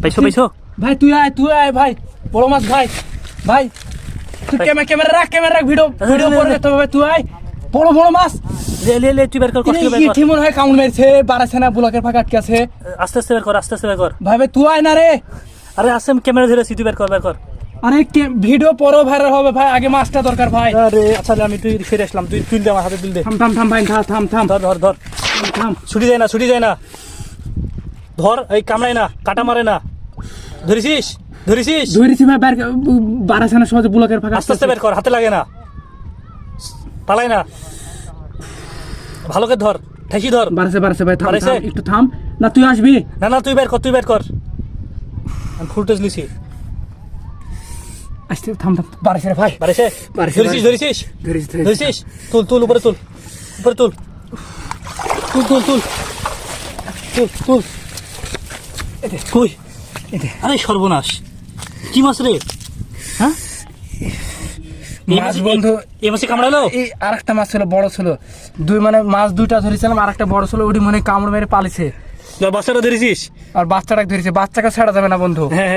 পাইছো পাইছো ভাই তুই আয় ভাই, বড় মাছ ভাই, ভাই তুই ক্যামেরা রাখ ভিডিও করে তো ভাই, তুই আয়, বড় মাছ। লে তুই বের কর, কষ্ট বের কর, ঠিক মনে হয় কামড় মেরেছে, বাড়াছে না, ব্লকের ফাঁকা আটকে আছে। আস্তে আস্তে বের কর, আস্তে আস্তে বের কর। ভাই তুই আয় না রে। আরে আসছে, আমি ক্যামেরা ধরেছি, তুই বের কর। আরে ভিডিও পরও ভাইরাল হবে ভাই, আগে মাছটা দরকার ভাই। আরে আচ্ছা আমি তুই ফিরে আসলাম, তুই তুল দে আমার হাতে, তুল দে। থাম ভাই, থাম ধর থাম। ছুটি যায় না ধর, এই কামড়াই না, কাটা মারে না। ধরেছিস ধরেছি ভাই, বাড়াছে না সহজে, ব্লকের ফাঁকা আস্তে আস্তে বের কর, হাতে লাগে না, পালাই না, ভালো করে ধর, ঠেকি ধর। বাড়াছে ভাই, থাম বাড়াইছে? একটু থাম না, তুই আসবি না তুই বের কর, আমি ফুল টেজ লিছি। আসতে থাম বাড়াছে রে ভাই, বাড়াইছে? ধরেছিস? তুল উপরে তুল। কই? আরে সর্বনাশ, কি মাছ রে? হ্যাঁ মাছ বন্ধু, এই মাছে কামড়ালো? এই আরেকটা মাছ ছিল, বড় ছিল, মাছ দুইটা ধরেছিলাম, আরেকটা বড় ছিল, ওটি কামড় মেরে পালিছে। বাচ্চাটা ধরেছিস? আর বাচ্চাটাকে ধরেছে, বাচ্চাকে ছাড়া যাবে না বন্ধু। হ্যাঁ